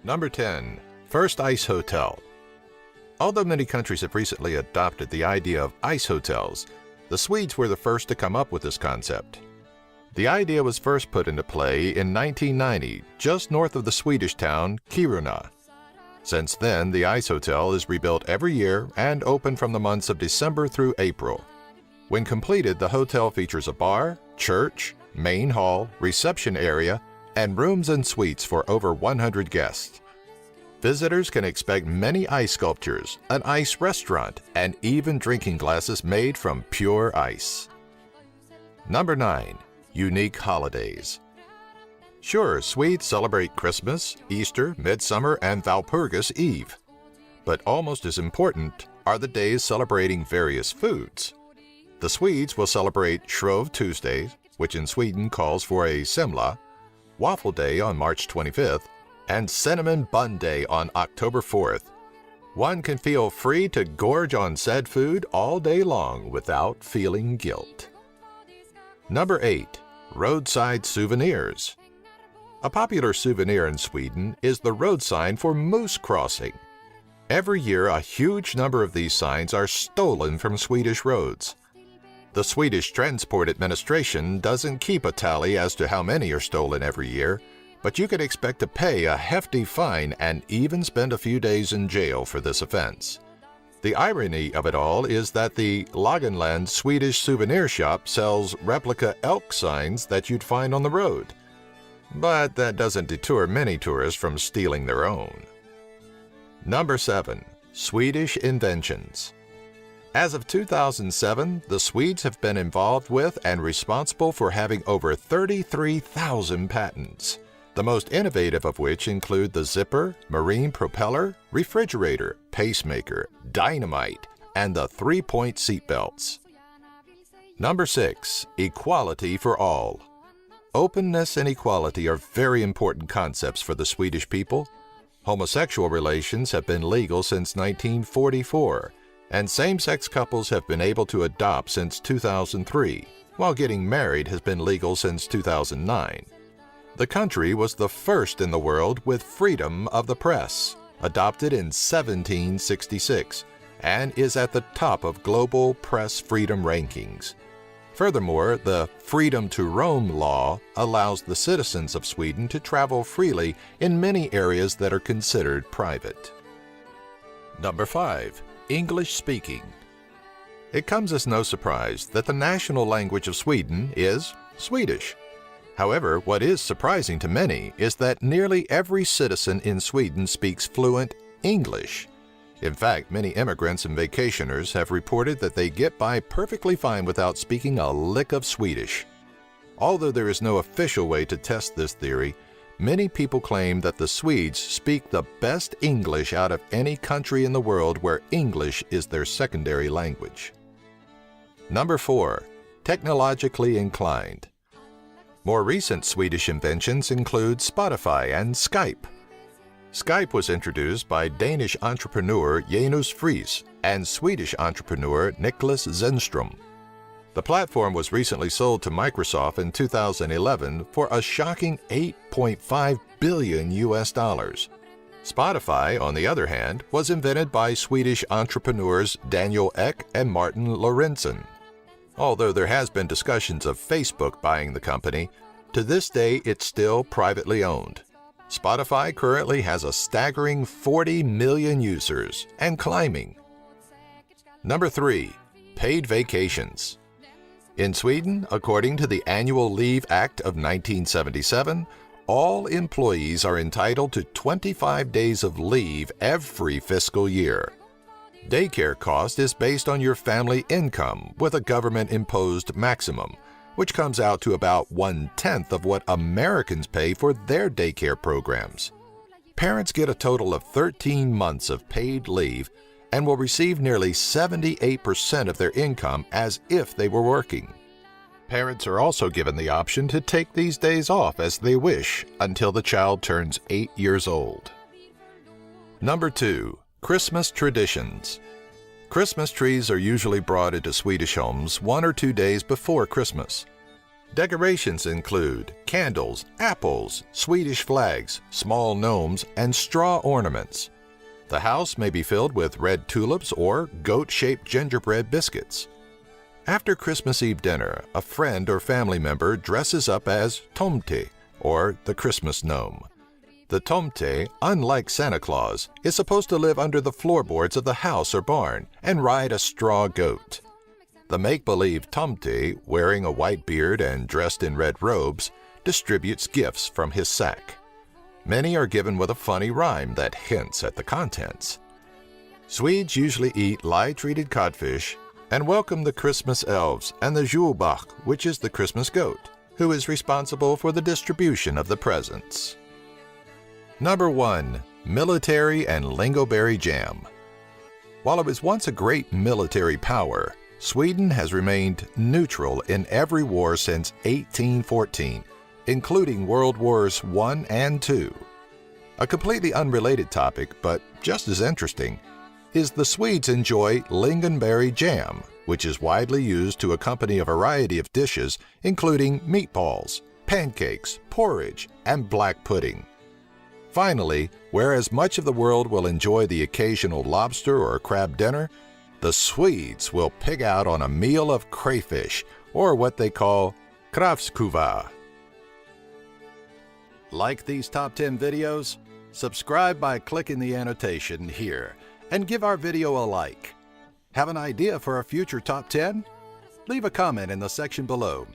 Number 10. First ice hotel. Although many countries have recently adopted the idea of ice hotels, the Swedes were the first to come up with this concept. The idea was first put into play in 1990, just north of the Swedish town Kiruna. Since then, the ice hotel is rebuilt every year and open from the months of December through April. When completed, the hotel features a bar, church, main hall, reception area, and rooms and suites for over 100 guests. Visitors can expect many ice sculptures, an ice restaurant, and even drinking glasses made from pure ice. Number 9. Unique holidays. Sure, Swedes celebrate Christmas, Easter, Midsummer, and Walpurgis Eve. But almost as important are the days celebrating various foods. The Swedes will celebrate Shrove Tuesday, which in Sweden calls for a semla, Waffle Day on March 25th, and Cinnamon Bun Day on October 4th. One can feel free to gorge on said food all day long without feeling guilt. Number 8. Roadside souvenirs. A popular souvenir in Sweden is the road sign for moose crossing. Every year, a huge number of these signs are stolen from Swedish roads. The Swedish Transport Administration doesn't keep a tally as to how many are stolen every year, but you can expect to pay a hefty fine and even spend a few days in jail for this offense. The irony of it all is that the Lagenland Swedish souvenir shop sells replica elk signs that you'd find on the road. But that doesn't deter many tourists from stealing their own. Number 7. Swedish inventions. As of 2007, the Swedes have been involved with and responsible for having over 33,000 patents, the most innovative of which include the zipper, marine propeller, refrigerator, pacemaker, dynamite, and the three-point seatbelts. Number 6. Equality for all. Openness and equality are very important concepts for the Swedish people. Homosexual relations have been legal since 1944, and same-sex couples have been able to adopt since 2003, while getting married has been legal since 2009. The country was the first in the world with freedom of the press, adopted in 1766, and is at the top of global press freedom rankings. Furthermore, the Freedom to Roam law allows the citizens of Sweden to travel freely in many areas that are considered private. Number 5. English speaking. It comes as no surprise that the national language of Sweden is Swedish. However, what is surprising to many is that nearly every citizen in Sweden speaks fluent English. In fact, many immigrants and vacationers have reported that they get by perfectly fine without speaking a lick of Swedish. Although there is no official way to test this theory, many people claim that the Swedes speak the best English out of any country in the world where English is their secondary language. Number 4. Technologically inclined. More recent Swedish inventions include Spotify and Skype. Skype was introduced by Danish entrepreneur Janus Friis and Swedish entrepreneur Niklas Zennström. The platform was recently sold to Microsoft in 2011 for a shocking $8.5 billion. Spotify, on the other hand, was invented by Swedish entrepreneurs Daniel Ek and Martin Lorentzen. Although there has been discussions of Facebook buying the company, to this day it's still privately owned. Spotify currently has a staggering 40 million users and climbing. Number 3. Paid vacations. In Sweden, according to the Annual Leave Act of 1977, all employees are entitled to 25 days of leave every fiscal year. Daycare cost is based on your family income with a government-imposed maximum, which comes out to about 1/10 of what Americans pay for their daycare programs. Parents get a total of 13 months of paid leave and will receive nearly 78% of their income as if they were working. Parents are also given the option to take these days off as they wish until the child turns 8 years old. Number 2. Christmas traditions. Christmas trees are usually brought into Swedish homes 1 or 2 days before Christmas. Decorations include candles, apples, Swedish flags, small gnomes, and straw ornaments. The house may be filled with red tulips or goat-shaped gingerbread biscuits. After Christmas Eve dinner, a friend or family member dresses up as tomte, or the Christmas gnome. The tomte, unlike Santa Claus, is supposed to live under the floorboards of the house or barn and ride a straw goat. The make-believe tomte, wearing a white beard and dressed in red robes, distributes gifts from his sack. Many are given with a funny rhyme that hints at the contents. Swedes usually eat lye-treated codfish and welcome the Christmas elves and the julbok, which is the Christmas goat, who is responsible for the distribution of the presents. Number 1. Military and lingoberry jam. While it was once a great military power, Sweden has remained neutral in every war since 1814, including World Wars I and II. A completely unrelated topic, but just as interesting, is the Swedes enjoy lingonberry jam, which is widely used to accompany a variety of dishes, including meatballs, pancakes, porridge, and black pudding. Finally, whereas much of the world will enjoy the occasional lobster or crab dinner, the Swedes will pig out on a meal of crayfish, or what they call kravskuva. Like these top 10 videos? Subscribe by clicking the annotation here, and give our video a like. Have an idea for a future top 10? Leave a comment in the section below,